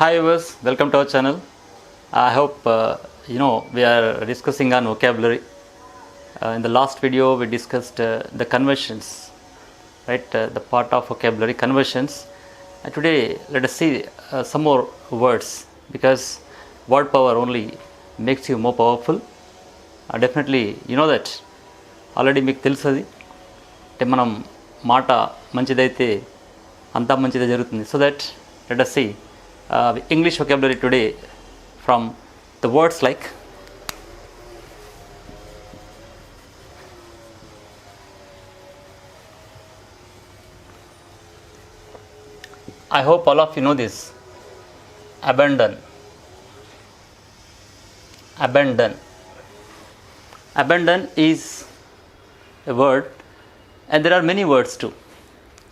Hi viewers, welcome to our channel. I hope we are discussing on vocabulary. In the last video we discussed the conversions, right? The part of vocabulary conversions. Today let us see some more words, because word power only makes you more powerful. Definitely you know that already మీకు తెలుసు అది. అంటే మనం మాట మంచిదైతే అంతా మంచిదే జరుగుతుంది. So that let us see English vocabulary today from the words like I hope all of you know this. Abandon. Abandon is a word, and there are many words too.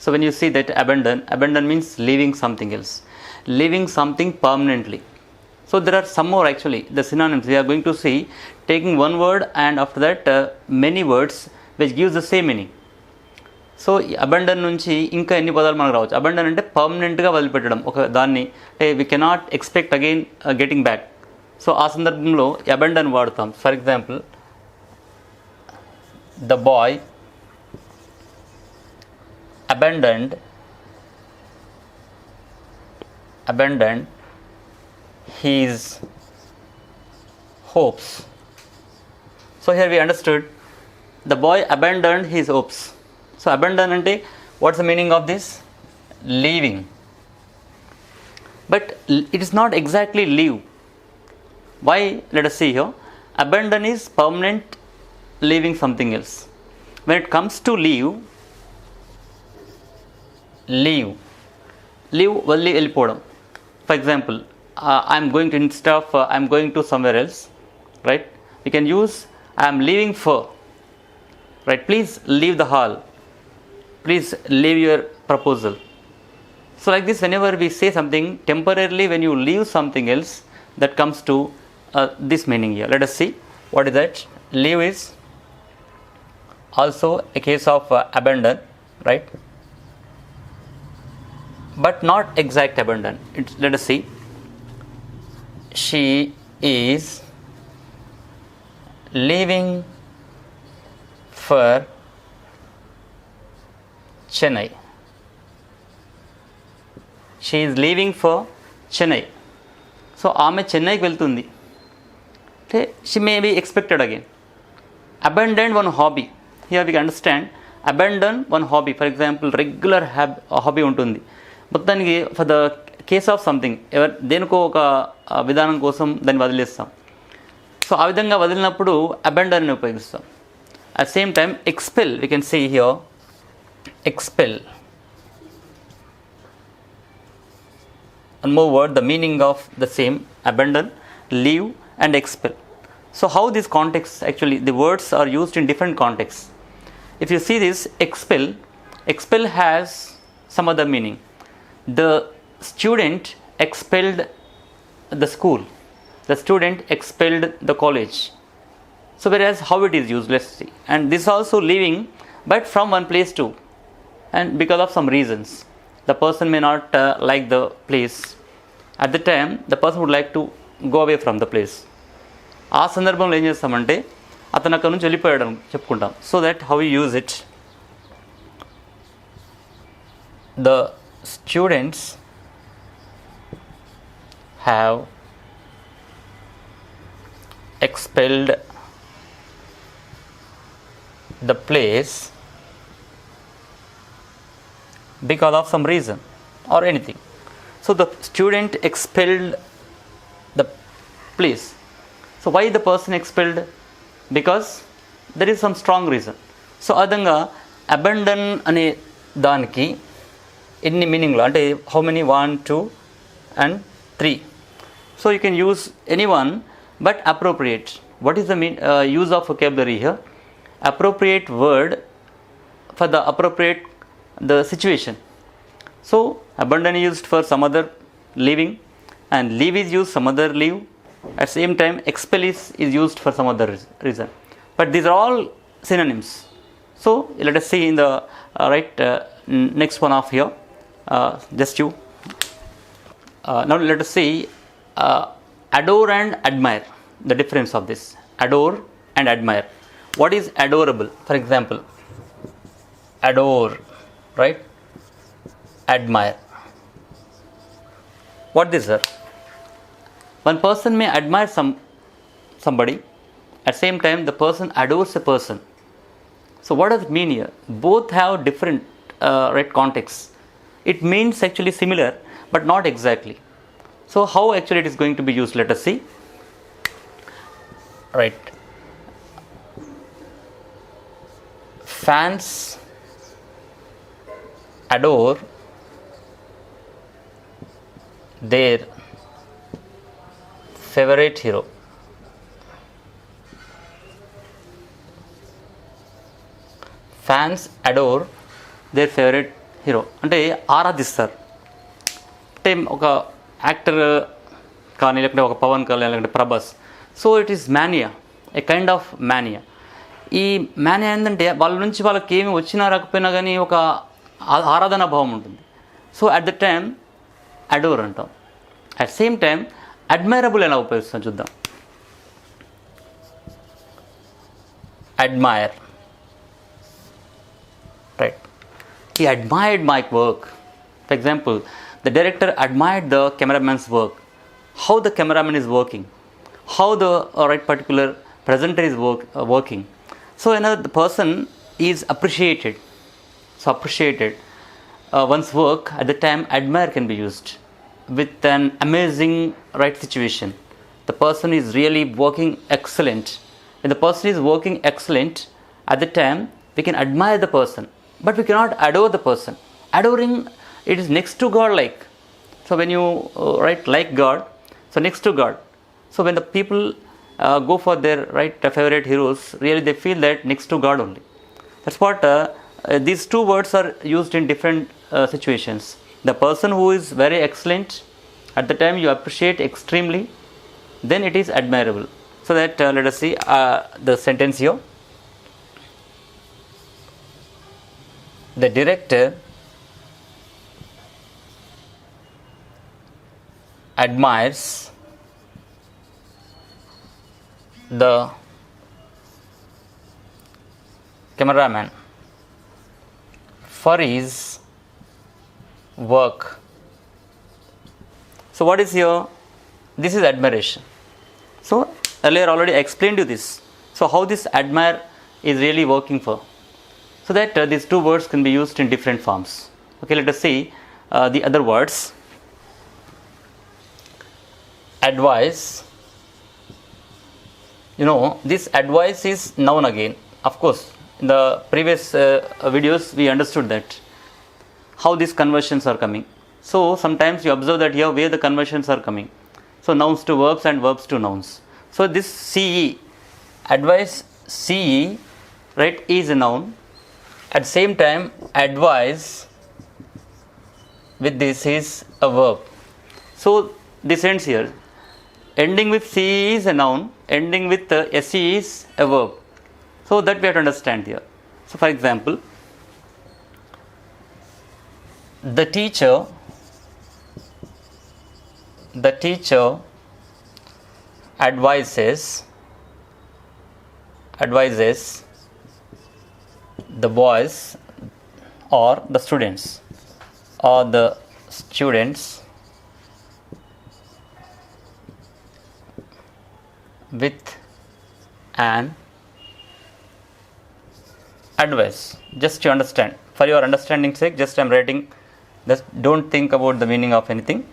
So when you see that abandon means leaving something else, leaving something permanently. So there are some more actually, the synonyms we are going to see, taking one word and after that many words which gives the same meaning. So abandon నుంచి ఇంకా ఎన్ని పదాలు మనకు రావచ్చు. Abandon అంటే పర్మనెంట్గా వదిలిపెట్టడం ఒక దాన్ని, అంటే we cannot expect again getting back. So ఆ సందర్భంలో అబండన్ వాడుతాం. For example, the boy abandoned his hopes. So here we understood the boy abandoned his hopes. So abandon ante what's the meaning of this? Leaving. But it is not exactly leave. Why? Let us see here. Abandon is permanent, leaving something else. When it comes to leave వదిలి వెళ్ళిపోవడం. For example, I'm going to, instead of I'm going to somewhere else, right, we can use I'm leaving for, right, please leave the hall, please leave your proposal. So like this, whenever we say something temporarily, when you leave something else, that comes to this meaning here. Let us see what is that. Leave is also a case of abandon, right, but not exact abandon. Let us see. She is leaving for Chennai. She is leaving for Chennai. So ఆమె చెన్నైకి వెళ్తుంది. అంటే she may be expected again. Abandon one hobby. Here we can understand abandon one hobby. For example, regular hobby ఉంటుంది, మొత్తానికి for the case of something, దేనికో ఒక విధానం కోసం దాన్ని వదిలేస్తాం. సో ఆ విధంగా వదిలినప్పుడు అబాండన్ అని ఉపయోగిస్తాం. At same time expel, we can see here expel. One more word, the meaning of the same, abandon, leave and expel. So how this context, actually the words are used in different context. If you see this expel has some other meaning. The student expelled the school, the student expelled the college. So whereas how it is used, let's see. And this also leaving, but from one place to, and because of some reasons. The person may not like the place at the time, the person would like to go away from the place. ఆ సందర్భంలో ఏం చేస్తామంటే అతను అక్కడ నుంచి వెళ్ళిపోయాడు చెప్పుకుంటాం. So that how you use it. The students have expelled the place because of some reason or anything. So the student expelled the place. So why the person expelled? Because there is some strong reason. So అదంగా abandon అనే దానికి ఎన్ని మీనింగ్లో, అంటే how many, 1, 2 and 3. So you can use any one, but appropriate. What is the use of vocabulary here? Appropriate word for the appropriate the situation. So abandon is used for some other leaving, and leave is used some other leave. At same time expel is used for some other reason. But these are all synonyms. So let us see in the next one off here. Just you Now let us see adore and admire, the difference of this. Adore and admire. What is adorable? For example, adore, right? Admire. What is that? One person may admire somebody, at the same time the person adores a person. So what does it mean here? Both have different right contexts. It means actually similar but not exactly. So how actually it is going to be used? Let us see. Right. Fans adore their favorite hero. Fans adore their favorite hero. అంటే ఆరాధిస్తారు. అంటే ఒక actor కానీ లేకుంటే ఒక పవన్ కళ్యాణ్ లేకుంటే Prabhas. So it is mania, A kind of mania. ఈ mania ఏంటంటే వాళ్ళ నుంచి వాళ్ళకి ఏమి వచ్చినా రాకపోయినా కానీ ఒక ఆరాధనా భావం ఉంటుంది. So at the time adore అంటాం. అట్ సేమ్ టైం అడ్మైరబుల్ ఎలా ఉపయోగిస్తాం చూద్దాం. Admire, right. He admired my work. For example, the director admired the cameraman's work. How the cameraman is working, how the right particular presenter is working. So the person is appreciated. So appreciated one's work, at the time admire can be used with an amazing right situation. The person is really working excellent. When the person is working excellent, at the time we can admire the person, but we cannot adore the person. Adoring, it is next to God like. So when you write like God, so next to God. So when the people go for their right favorite heroes, really they feel that next to God only. That's what these two words are used in different situations. The person who is very excellent, at the time you appreciate extremely, then it is admirable. So that let us see the sentence here. The director admires the cameraman for his work. So what is here? This is admiration. So earlier already I explained you this. So how this admire is really working for? So that these two words can be used in different forms. Okay, let us see the other words. Advise. This advice is noun again. Of course, in the previous videos we understood that how these conversions are coming. So sometimes you observe that here where the conversions are coming. So nouns to verbs and verbs to nouns. So this CE, advice CE, right, is a noun. At the same time, advise with this is a verb. So this ends here. Ending with CE is a noun, ending with SE is a verb. So that we have to understand here. So for example, the teacher advises the boys or the students with an advice. Just to understand, for your understanding sake, just I am writing. Just don't think about the meaning of anything.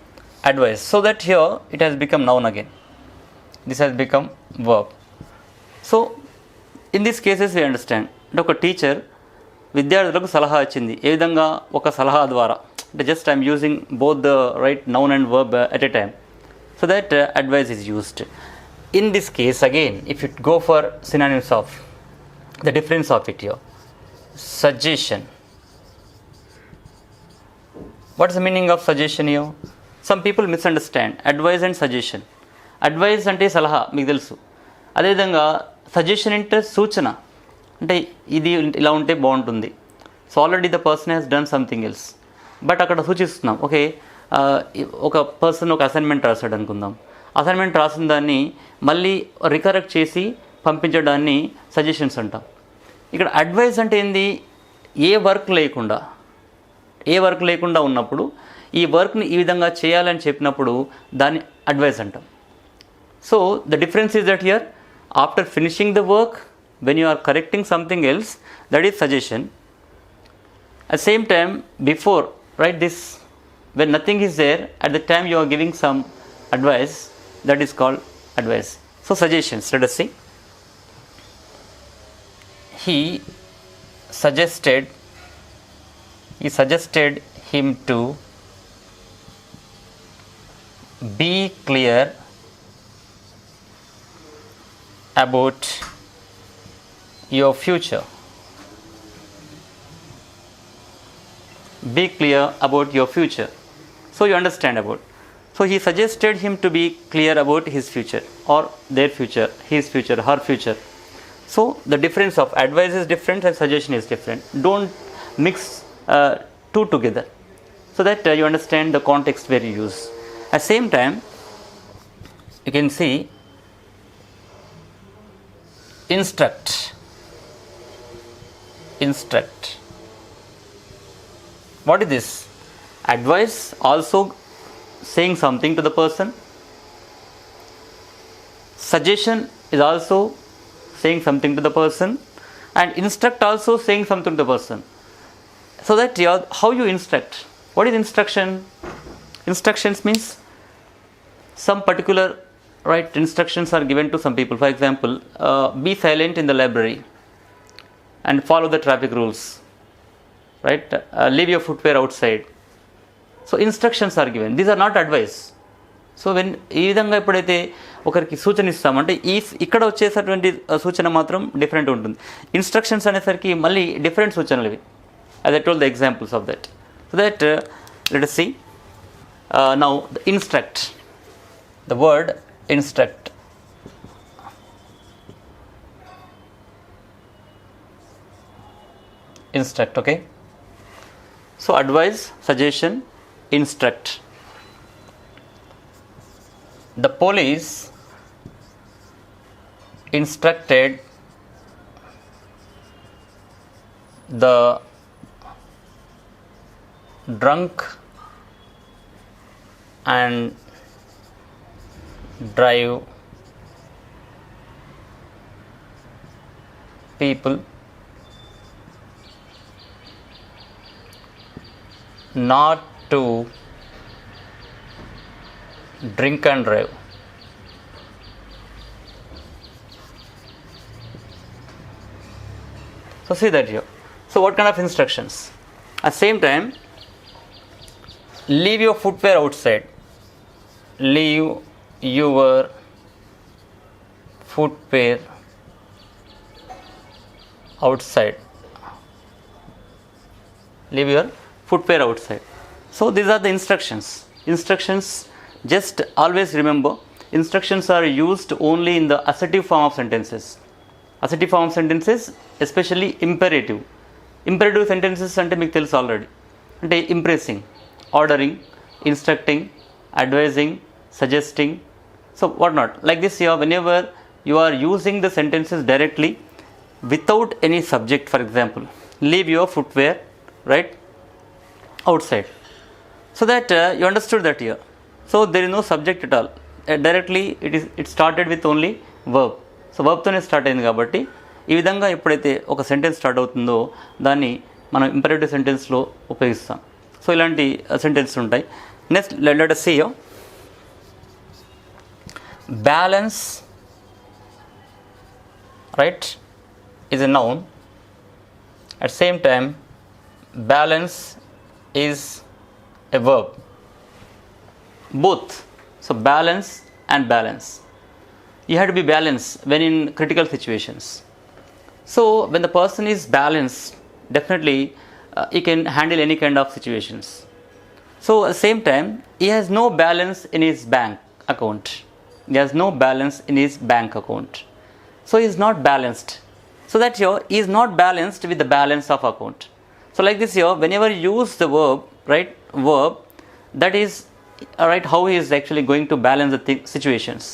Advice. So that here it has become noun again. This has become verb. So in these cases we understand. ఒక teacher విద్యార్థులకు సలహా ఇచ్చింది. ఏ విధంగా? ఒక సలహా ద్వారా. అంటే just I'm using both the right noun and verb at a time. So that advice is used. In this case again, if you go for synonyms of the difference of it here, suggestion. What is the meaning of suggestion here? Some people misunderstand advice and suggestion. Advice అంటే సలహా మీకు తెలుసు. అదేవిధంగా suggestion అంటే సూచన, అంటే ఇది ఇలా ఉంటే బాగుంటుంది. So already the person has done something else, but అక్కడ సూచిస్తున్నాం. ఓకే, ఒక పర్సన్ ఒక అసైన్మెంట్ రాశాడు అనుకుందాం. అసైన్మెంట్ రాసిన దాన్ని మళ్ళీ రికరెక్ట్ చేసి పంపించడాన్ని సజెషన్స్ అంటాం. ఇక్కడ అడ్వైస్ అంటే ఏంది, ఏ వర్క్ లేకుండా ఉన్నప్పుడు ఈ వర్క్ని ఈ విధంగా చేయాలని చెప్పినప్పుడు దాన్ని అడ్వైస్ అంటాం. So the difference is that here after finishing the work when you are correcting something else, that is suggestion. At same time, before, right, this, when nothing is there, at the time you are giving some advice, that is called advice. So suggestions, let us see. He suggested him to be clear about your future. Be clear about your future. So you understand about. So he suggested him to be clear about his future or their future, his future, her future. So the difference of advice is different and suggestion is different. Don't mix two together, so that you understand the context where you use. At same time, you can see instruct. What is this? Advice also saying something to the person. Suggestion is also saying something to the person, and instruct also saying something to the person. So that how you instruct. What is instruction? Instructions means some particular, right, instructions are given to some people. For example, be silent in the library and follow the traffic rules, right? Leave your footwear outside. So instructions are given. These are not advice. So when ఈ విధంగా ఎప్పుడైతే ఒకరికి సూచన ఇస్తామంటే ఇక్కడ వచ్చేటటువంటి సూచన మాత్రం డిఫరెంట్ ఉంటుంది. ఇన్స్ట్రక్షన్స్ అనేసరికి మళ్ళీ డిఫరెంట్ సూచనలు ఇవి. As I told the examples of that. So that let us see now the instruct. The word instruct. Okay. So advice, suggestion, instruct. The police instructed the drunk and drive people not to drink and drive. So see that here. So what kind of instructions? At same time, leave your footwear outside. Leave your footwear outside. Leave your footwear outside. So these are the instructions. Instructions, just always remember, instructions are used only in the assertive form of sentences. Assertive form of sentences, especially imperative. Imperative sentences అంటే మీకు తెలుసు already. అంటే impressing, ordering, instructing, advising, suggesting, so what not. Like this whenever you are using the sentences directly without any subject, for example, leave your footwear, right, outside. So that you understood that here. So there is no subject at all. Directly it started with only verb. So వర్బ్తోనే start అయింది కాబట్టి ఈ విధంగా ఎప్పుడైతే ఒక sentence start అవుతుందో దాన్ని మనం ఇంపరేటివ్ సెంటెన్స్లో ఉపయోగిస్తాం. సో ఇలాంటి సెంటెన్స్ ఉంటాయి. Next let us see balance, right, is a noun. At same time, balance is a verb. Both. So balance and balance. You have to be balanced when in critical situations. So when the person is balanced, definitely he can handle any kind of situations. So at the same time, he has no balance in his bank account. He has no balance in his bank account. So he is not balanced. So that here he is not balanced with the balance of account. So like this here, whenever you use the verb, right, verb, that is right how he is actually going to balance the situations.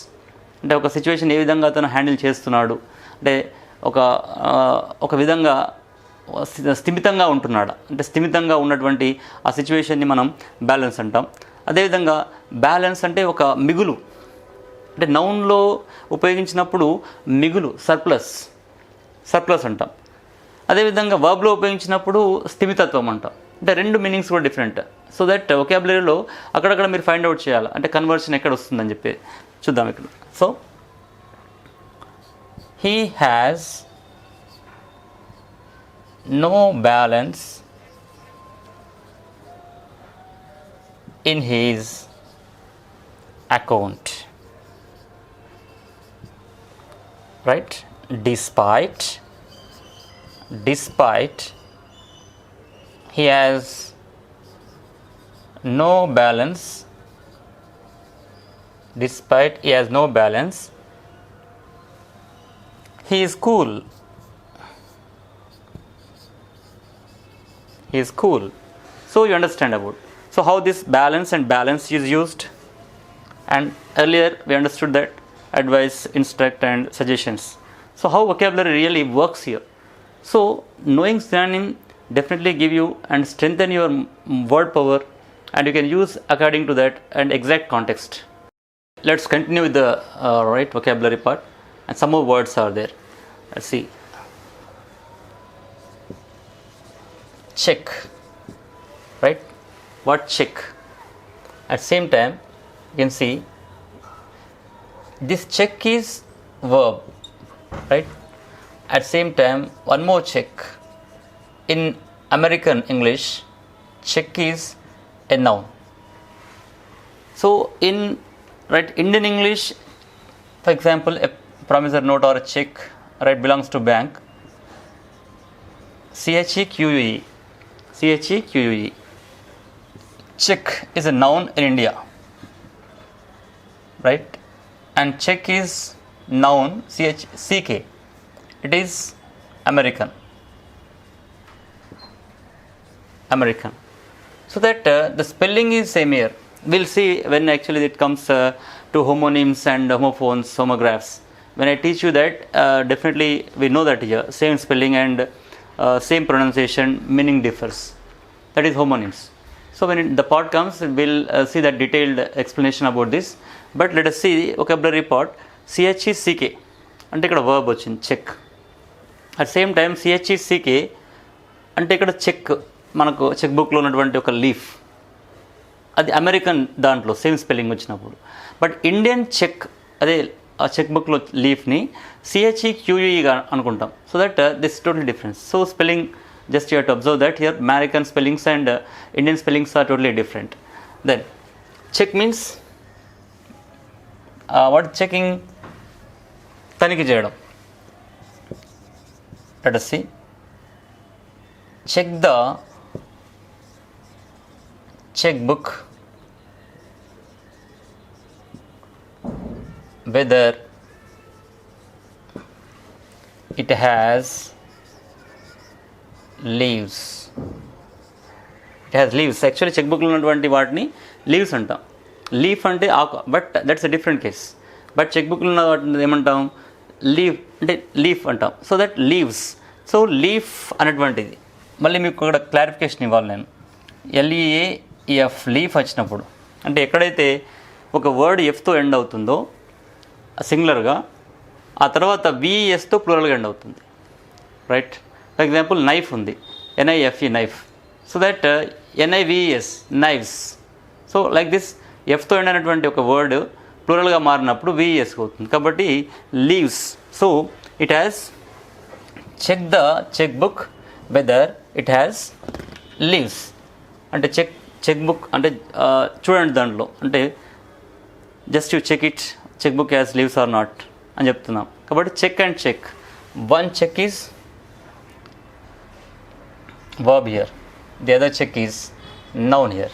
అంటే ఒక situation ఏ విధంగా అతను handle చేస్తున్నాడు, అంటే ఒక విధంగా స్థిమితంగా ఉంటున్నాడు, అంటే స్థిమితంగా ఉన్నటువంటి ఆ సిచ్యువేషన్ని మనం బ్యాలెన్స్ అంటాం. అదేవిధంగా బ్యాలెన్స్ అంటే ఒక మిగులు, అంటే నౌన్లో ఉపయోగించినప్పుడు మిగులు, సర్ప్లస్ అంటాం. అదేవిధంగా వర్బ్లో ఉపయోగించినప్పుడు స్థిమితత్వం అంటాం. అంటే రెండు మీనింగ్స్ కూడా డిఫరెంట్. సో దట్ వొకాబులరీలో అక్కడక్కడ మీరు ఫైండ్ అవుట్ చేయాలి, అంటే కన్వర్షన్ ఎక్కడ వస్తుందని చెప్పి చూద్దాం ఇక్కడ. So he has no balance in his account, right? Despite he has no balance, he is cool. So you understand about how this balance is used, and earlier we understood that advice, instruct and suggestions. So how vocabulary really works here. So knowing synonym definitely give you and strengthen your word power, and you can use according to that and exact context. Let's continue with the right vocabulary part, and some more words are there. Let's see. Check, right? What check? At same time you can see this check is verb, right? At same time one more check. In American English, check is a noun. So in Indian English, for example, a promissory note or a check, right, belongs to bank. CHEQUE. Check is a noun in India, right? And check is noun, CHCK. It is American. So that the spelling is same here. We'll see when actually it comes to homonyms and homophones, homographs. When I teach you that, definitely we know that here same spelling and same pronunciation, meaning differs. That is homonyms. So when the part comes, we'll see that detailed explanation about this. But let us see vocabulary part. CHECK అంటే ఇక్కడ verb వచ్చింది, check. At same time CHECK అంటే ఇక్కడ check, మనకు check బుక్లో ఉన్నటువంటి ఒక leaf, అది అమెరికన్ దాంట్లో సేమ్ స్పెల్లింగ్ వచ్చినప్పుడు. బట్ ఇండియన్ చెక్, అదే ఆ చెక్ బుక్లో లీఫ్ని CHEQUEగా అనుకుంటాం. So that this total difference. So spelling just you have to observe that here American spellings and Indian spellings are totally different. Then check means what checking? తనిఖీ చేయడం. Let us see. Check the checkbook whether it has leaves. Actually check బుక్లో ఉన్నటువంటి వాటిని leaves అంటాం. Leaf అంటే ఆకు, but that's a different case. But check బుక్లో ఉన్న వాటిని ఏమంటాం? లీఫ్ అంటాం. So that leaves. So leaf అనేటువంటిది మళ్ళీ మీకు ఇక్కడ క్లారిఫికేషన్ ఇవ్వాలి నేను. LEAF లీఫ్ వచ్చినప్పుడు అంటే ఎక్కడైతే ఒక వర్డ్ ఎఫ్తో ఎండ్ అవుతుందో సింగులర్గా, ఆ తర్వాత VESతో ప్లూరల్గా ఎండ్ అవుతుంది, రైట్? ఫర్ ఎగ్జాంపుల్ నైఫ్ ఉంది, NIFE knife. So that NIVES knives. So like this ఎఫ్తో ఎండ్ అయినటువంటి ఒక వర్డ్ ప్లూరల్గా మారినప్పుడు VES అవుతుంది. కాబట్టి leaves. So it has check the chequebook whether it has leaves. అంటే చెక్ బుక్ అంటే చూడండి దాంట్లో, అంటే just you check it, chequebook has leaves or not అని చెప్తున్నాం. కాబట్టి check and check, one check is verb here, the other check is noun here.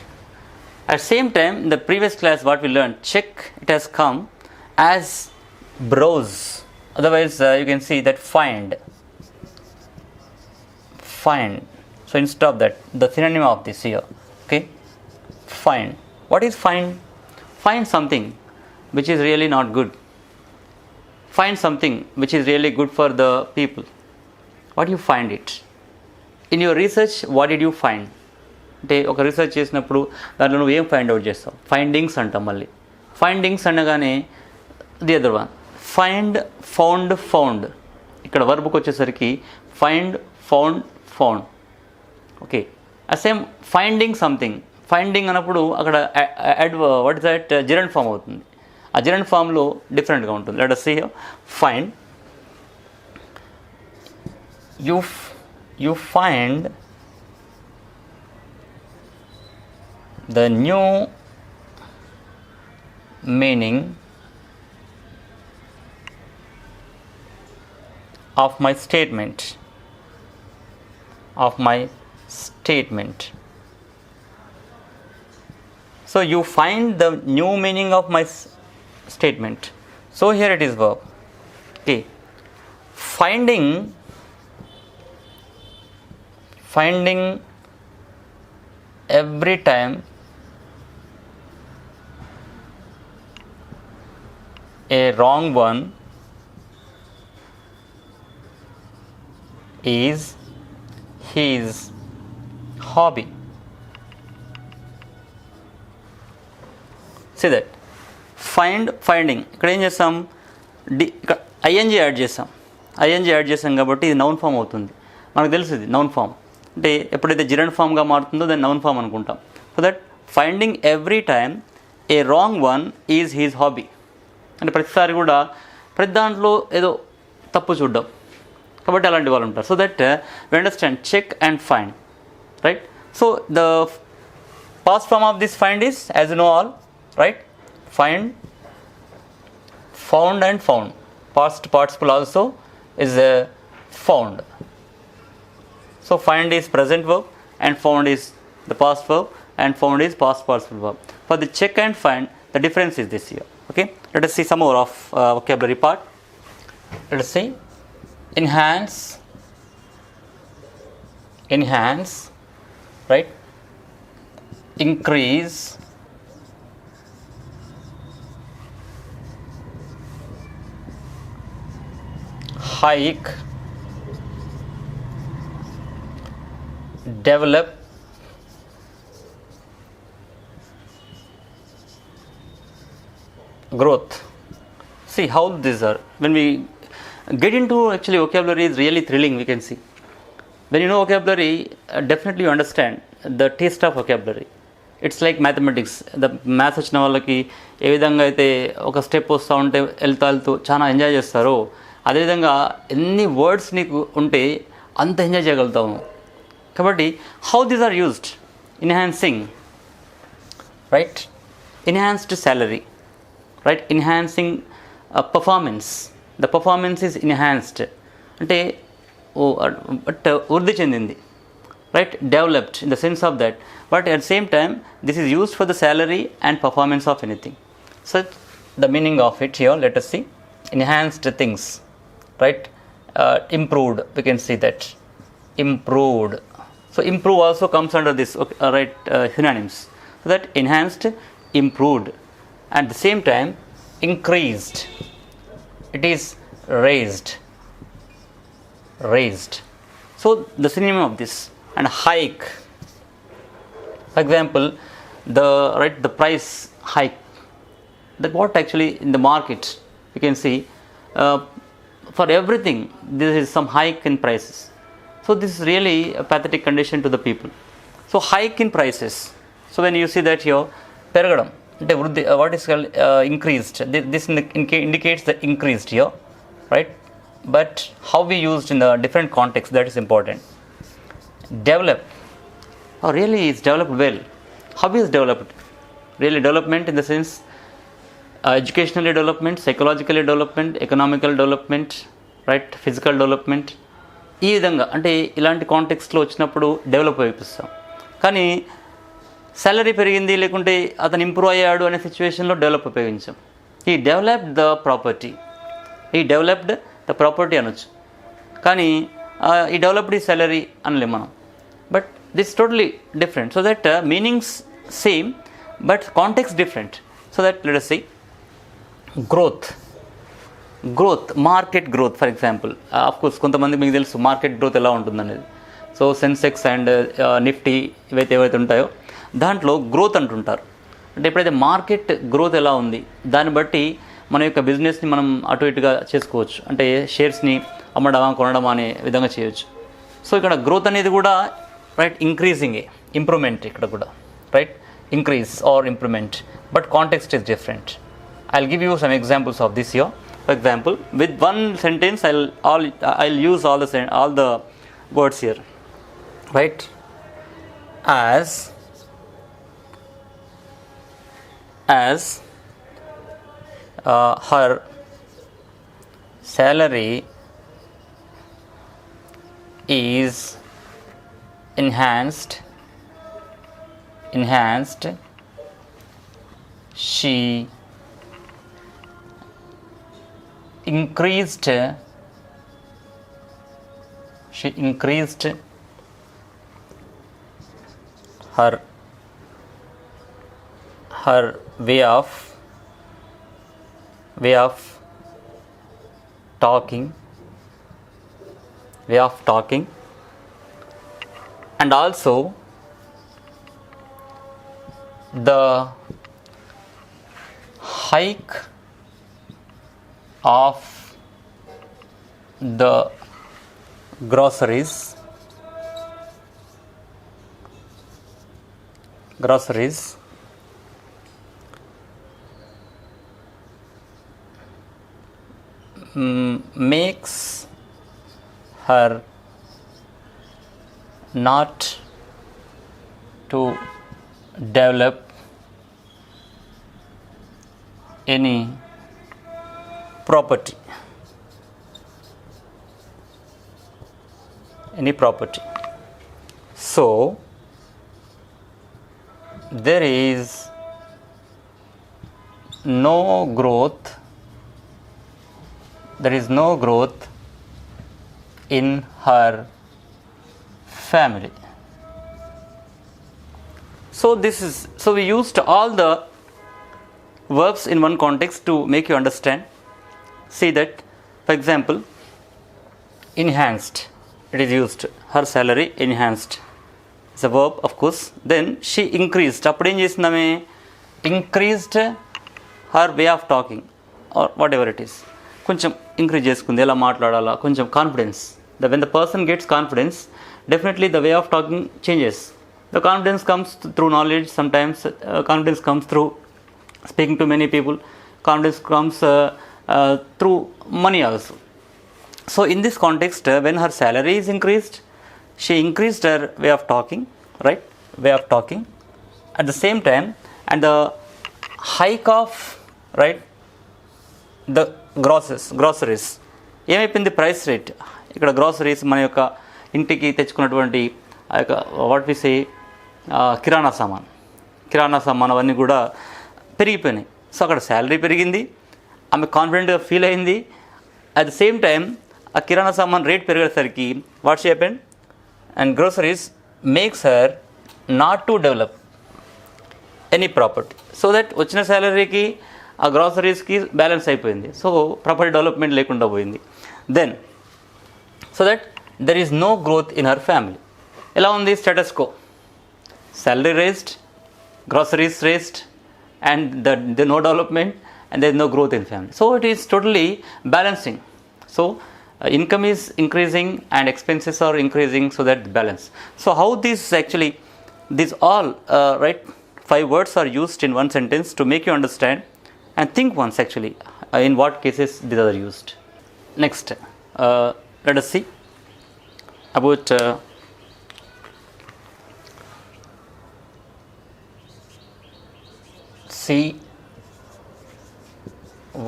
At same time, in the previous class what we learned, check, it has come as browse. Otherwise you can see that find. So instead of that, the synonym of this here, okay, find. What is find? Find something which is really not good. Find something which is really good for the people. What do you find it? In your research, what did you find? అంటే ఒక research చేసినప్పుడు దాంట్లో నువ్వు ఏం find out చేస్తావు? Findings అంటాం. మళ్ళీ findings అనగానే ది అదర్ వన్ ఫౌండ్. ఇక్కడ వర్బ్కి వచ్చేసరికి find, found. Okay, same finding something. Finding అన్నప్పుడు అక్కడ వాట్ ఇస్ దట్ జిరెంట్ ఫామ్ అవుతుంది. ఆ జిరెంట్ ఫామ్లో డిఫరెంట్గా ఉంటుంది. Let us see here. Find, you find the new meaning of my statement. So you find the new meaning of my statement. So here it is verb. Okay, finding every time a wrong one is his hobby. See that finding ఇక్కడ ఏం చేస్తాం? ING add చేస్తాం కాబట్టి ఇది noun form అవుతుంది. మనకు తెలుసు ఇది నౌన్ ఫామ్. అంటే ఎప్పుడైతే జిరెంట్ ఫామ్గా మారుతుందో దాన్ని నౌన్ ఫామ్ అనుకుంటాం. So that finding every time a wrong one is his hobby. అంటే ప్రతిసారి కూడా ప్రతి దాంట్లో ఏదో తప్పు చూడడం, కాబట్టి అలాంటి వాళ్ళు ఉంటారు. So that we understand check and find, right? So the past form of this find is as you know all, right? Find, found and found. Past participle also is found. So find is present verb and found is the past verb and found is past participle verb. For the check and find, the difference is this here. Okay, let us see some more of vocabulary part. Let us see enhance, right? Increase, hike, develop, growth. See how these are. When we get into actually vocabulary is really thrilling, we can see. When you know vocabulary, definitely you understand the taste of vocabulary. It's like mathematics. Maths వచ్చిన వాళ్ళకి ఏ విధంగా అయితే ఒక step వస్తూ ఉంటే వెళ్తూ చాలా enjoy చేస్తారో, అదేవిధంగా ఎన్ని వర్డ్స్ నీకు ఉంటే అంత ఎంజాయ్ చేయగలుగుతాము. కాబట్టి how these are used? Enhancing, right? Enhanced salary, right? Enhancing performance. The performance is enhanced అంటే వృద్ధి చెందింది, right? Developed in the sense of that, but at the same time this is used for the salary and performance of anything. So the meaning of it here, let us see. Enhanced things, right? Improved, we can see that. Improved. So improve also comes under this, okay, right? Synonyms. So that enhanced, improved. At the same time increased, it is raised. So the synonym of this. And hike, for example, the price hike, that what actually in the market you can see for everything there is some hike in prices. So this is really a pathetic condition to the people. So hike in prices. So when you see that here పెరగడం అంటే వృద్ధి, what is called increased. This indicates the increased here, right? But how we used in the different context, that is important. Develop, oh really it's developed well. How is developed? Really development in the sense educationally development, psychologically development, economical development, right? Physical development. ఈ విధంగా అంటే ఇలాంటి కాంటెక్స్ట్లో వచ్చినప్పుడు develop అయిపిస్తాం. కానీ salary పెరిగింది లేకుంటే అతను improve అయ్యాడు అనే సిచ్యువేషన్లో డెవలప్ ఉపయోగించాం. ఈ డెవలప్డ్ ద ప్రాపర్టీ అనొచ్చు, కానీ ఈ డెవలప్డ్ ఈ సాలరీ అనలేం మనం. But this totally different. So that meanings same, but context different. So that let us see growth, market growth for example. Of course కొంతమంది మీకు తెలుసు మార్కెట్ గ్రోత్ ఎలా ఉంటుందనేది. సో సెన్సెక్స్ అండ్ నిఫ్టీ ఏవైతే ఉంటాయో దాంట్లో గ్రోత్ అంటుంటారు. అంటే ఎప్పుడైతే మార్కెట్ గ్రోత్ ఎలా ఉంది దాన్ని బట్టి మన యొక్క బిజినెస్ని మనం అటు ఇటుగా చేసుకోవచ్చు. అంటే షేర్స్ని అమ్మడమా కొనడమా అనే విధంగా చేయొచ్చు. సో ఇక్కడ గ్రోత్ అనేది కూడా రైట్ ఇంక్రీజింగే, ఇంప్రూవ్మెంట్ ఇక్కడ కూడా right, increase or improvement, but context is different. I'll give you some examples of this here. For example, with one sentence I'll use all the words here, right? As her salary is enhanced, she increased her way of talking, and also the hike of the groceries makes her not to develop any property. So there is no growth in her family. So we used all the verbs in one context to make you understand. See that, for example, enhanced, it is used, her salary enhanced is a verb of course. Then she increased, appudu em chesindame, increased her way of talking or whatever it is, koncham increase chesukundi, ela maatladala, koncham confidence. When the person gets confidence, definitely the way of talking changes. The confidence comes through knowledge, sometimes confidence comes through speaking to many people, confidence comes through money also. So in this context, when her salary is increased, she increased her way of talking, right, at the same time, and the hike of, right, the groceries ఏమైపోయింది, price rate. ఇక్కడ groceries మన యొక్క ఇంటికి తెచ్చుకున్నటువంటి ఆ యొక్క what we సే కిరాణా సామాన్ అవన్నీ కూడా పెరిగిపోయినాయి. సో అక్కడ శాలరీ పెరిగింది, ఆమె కాన్ఫిడెంట్గా ఫీల్ అయింది. అట్ ద సేమ్ టైం ఆ కిరాణా సామాన్ రేట్ పెరిగేసరికి what she happened, and groceries makes her not to develop any property. So that వచ్చిన శాలరీకి ఆ గ్రాసరీస్కి బ్యాలెన్స్ అయిపోయింది. సో ప్రాపర్టీ డెవలప్మెంట్ లేకుండా పోయింది. Then so that there is no growth in her family. ఎలా ఉంది status quo, salary raised, groceries raised, and the no development, and there is no growth in family. So it is totally balancing. So income is increasing and expenses are increasing, so that balance. So how these all right, 5 words are used in one sentence to make you understand and think once in what cases these are used. Next, let us see about see,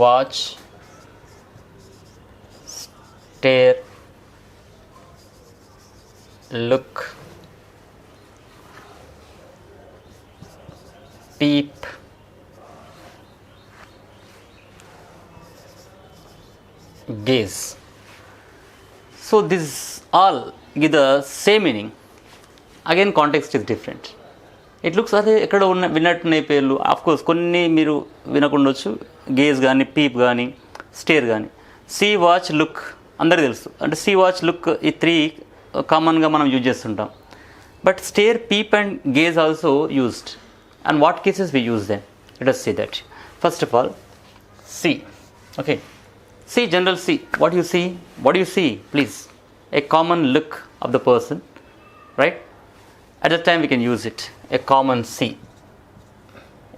watch, stare, look, peep, gaze. So this all give the same meaning. Again, context is different. It looks అదే ఎక్కడ విన్నట్టున్నాయి పేర్లు. Course కొన్ని మీరు వినకుండొచ్చు, gauge కానీ, peep కానీ, stair కానీ. See, watch, look అందరికీ తెలుసు. అంటే సీ, వాచ్, లుక్ ఈ 3 కామన్గా మనం యూజ్ చేస్తుంటాం. But stare, peep and gaze also used. And what cases we use them? Let us see that. First of all, see. Okay. See, general see. What do you see? What do you see? Please. A common look of the person, right? At that time we can use it. A common see.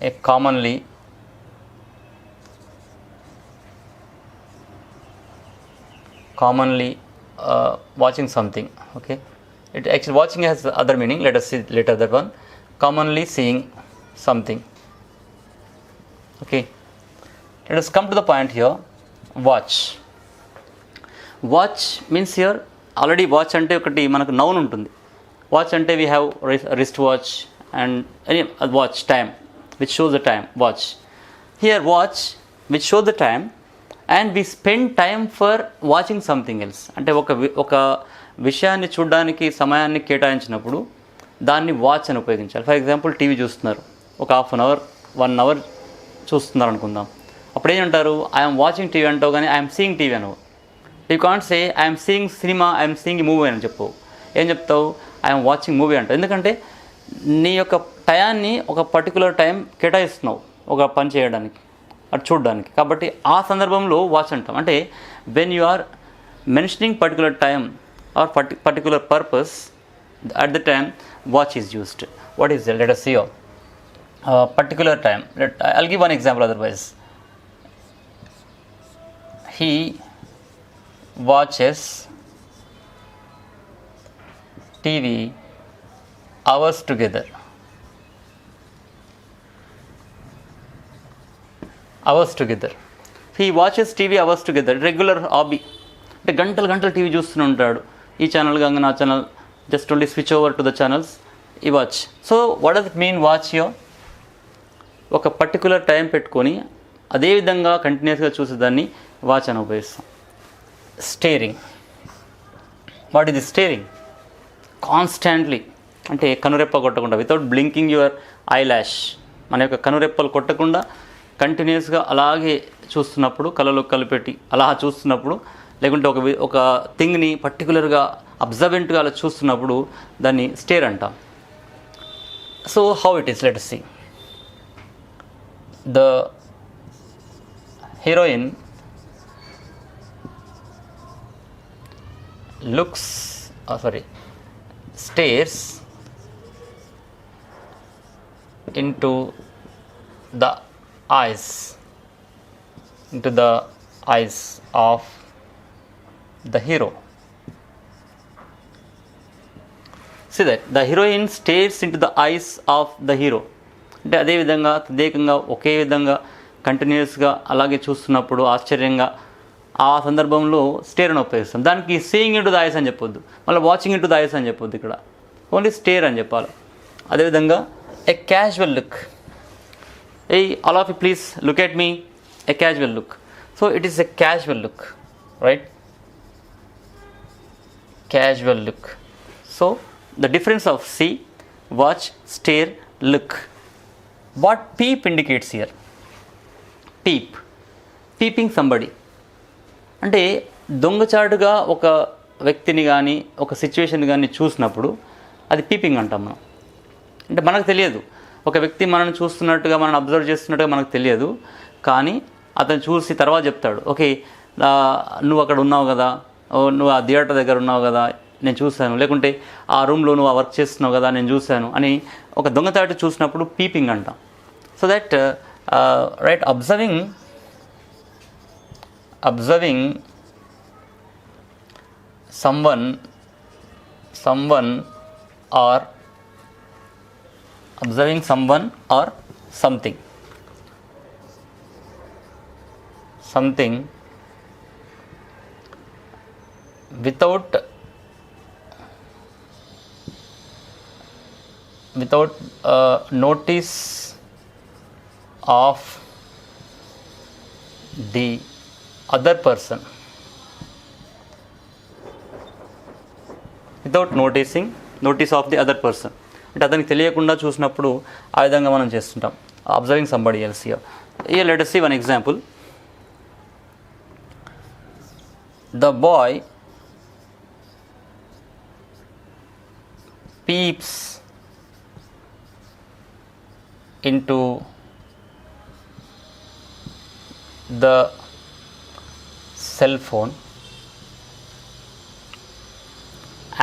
A commonly watching something. Okay. It actually watching has other meaning. Let us see later that one. Commonly seeing something. Okay. Let us come to the point here. Watch. Watch means here already watch ante okati manaku noun untundi. Watch ante we have wrist watch and any watch, time which shows the time. Watch. Here watch which shows the time and we spend time for watching something else. అంటే ఒక విషయాన్ని చూడడానికి సమయాన్ని కేటాయించినప్పుడు దాన్ని watch అని ఉపయోగించాలి. For example TV చూస్తున్నారు, ఒక హాఫ్ అన్ అవర్ 1 అవర్ చూస్తున్నారు అనుకుందాం. అప్పుడు ఏమంటారు? ఐఎమ్ వాచింగ్ టీవీ అంటావు, కానీ ఐఎమ్ సీయింగ్ టీవీ అనవు. You can't say I'm seeing cinema, I'm seeing movie అని చెప్పు. ఏం చెప్తావు? ఐఎమ్ వాచింగ్ మూవీ అంటావు. ఎందుకంటే నీ యొక్క టయాన్ని ఒక పర్టికులర్ టైం కేటాయిస్తున్నావు ఒక పని చేయడానికి, అది చూడడానికి. కాబట్టి ఆ సందర్భంలో వాచ్ అంటాం. అంటే when you are mentioning particular time or particular purpose, at the time watch is used. What is it? Let us see. Particular time. I'll give one example otherwise. He watches TV hours together. Hours together. He watches TV hours together. Regular hobby. అంటే గంటలు TV చూస్తూనే ఉంటాడు. ఈ channel కాగా నా channel, just only switch over to the channels, you watch. So what does it mean watch here? ఒక particular time పెట్టుకొని అదే విధంగా కంటిన్యూస్గా చూసేదాన్ని వాచ్ అని ఉపయోగిస్తాం. Staring. What is staring? Constantly, అంటే కనురెప్ప కొట్టకుండా, without blinking your eyelash, మన యొక్క కనురెప్పలు కొట్టకుండా కంటిన్యూస్గా అలాగే చూస్తున్నప్పుడు, కళ్ళలో కలిపెట్టి అలా చూస్తున్నప్పుడు, లేకుంటే ఒక థింగ్ని పర్టికులర్గా అబ్జర్వెంట్గా అలా చూస్తున్నప్పుడు దాన్ని స్టేర్ అంటాం. So how it is, let us see. The heroine stares into the eyes of the hero. See that the heroine stares into the eyes of the hero. అంటే అదేవిధంగా తదేకంగా ఒకే విధంగా కంటిన్యూస్గా అలాగే చూస్తున్నప్పుడు ఆశ్చర్యంగా ఆ సందర్భంలో స్టేర్ అని ఉపయోగిస్తాం. దానికి సీయింగ్ ఇంటూ ద ఐస్ అని చెప్పొద్దు, మళ్ళీ వాచింగ్ ఇంటూ ద ఐస్ అని చెప్పొద్దు, ఇక్కడ ఓన్లీ స్టేర్ అని చెప్పాలి. అదేవిధంగా ఏ casual look. All of you please look at me. A casual look. So it is a casual look, right? Casual look. So the difference of see, watch, stare, look. What peep indicates here? Peep. Peeping somebody. అంటే దొంగచాటుగా ఒక వ్యక్తిని కానీ ఒక situation కానీ చూసినప్పుడు అది peeping అంటాం మనం. అంటే మనకు తెలియదు, ఒక వ్యక్తి మనల్ని చూస్తున్నట్టుగా, మనల్ని అబ్జర్వ్ చేస్తున్నట్టుగా మనకు తెలియదు, కానీ అతను చూసి తర్వాత చెప్తాడు, ఓకే నువ్వు అక్కడ ఉన్నావు కదా, నువ్వు ఆ థియేటర్ దగ్గర ఉన్నావు కదా, నేను చూశాను, లేకుంటే ఆ రూమ్లో నువ్వు ఆ వర్క్ చేస్తున్నావు కదా, నేను చూశాను అని ఒక దొంగతాటి చూసినప్పుడు పీపింగ్ అంటాం. So that right, observing someone or observing someone or something without notice of the other person, without notice of the other person. అంటే అతనికి తెలియకుండా చూసినప్పుడు ఆ విధంగా మనం చేస్తుంటాం. Observing somebody else here. Let us see one example. The boy peeps into the cell phone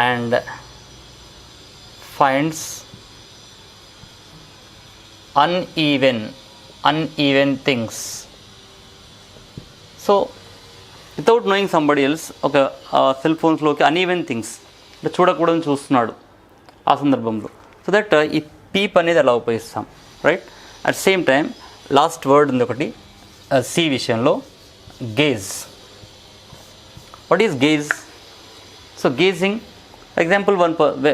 and finds uneven things. So without knowing somebody else ఒక cell ఫోన్స్లోకి uneven things అంటే చూడకూడదని చూస్తున్నాడు ఆ సందర్భంలో. సో దట్ ఈ పీప్ అనేది అలా ఉపయోగిస్తాం, right. At same time last word ఉంది ఒకటి సి విషయంలో, gaze. What is gaze? So gazing, for example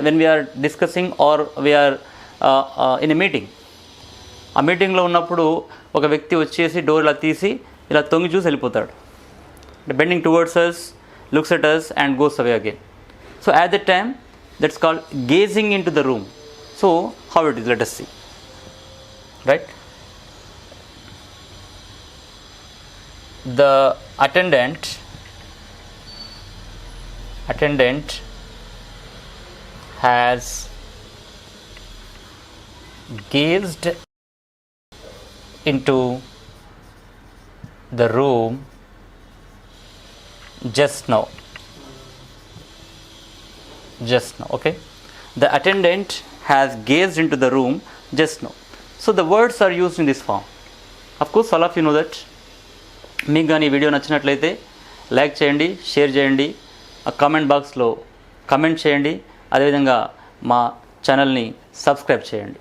when we are discussing or we are in a meeting. ఆ మీటింగ్లో ఉన్నప్పుడు ఒక వ్యక్తి వచ్చేసి డోర్ ఇలా తీసి ఇలా తొంగి చూసి వెళ్ళిపోతాడు. Bending towards us, looks at us and goes away again. So at that time, that's called gazing into the room. So how it is, let us see, right. The attendant has gazed into the room just now. Okay, the attendant has gazed into the room just now. So the words are used in this form. Of course all of you know that. మీకు కానీ ఈ video నచ్చినట్లయితే like చేయండి, share చేయండి, ఆ comment బాక్స్లో comment చేయండి, అదేవిధంగా మా ఛానల్ని సబ్స్క్రైబ్ చేయండి.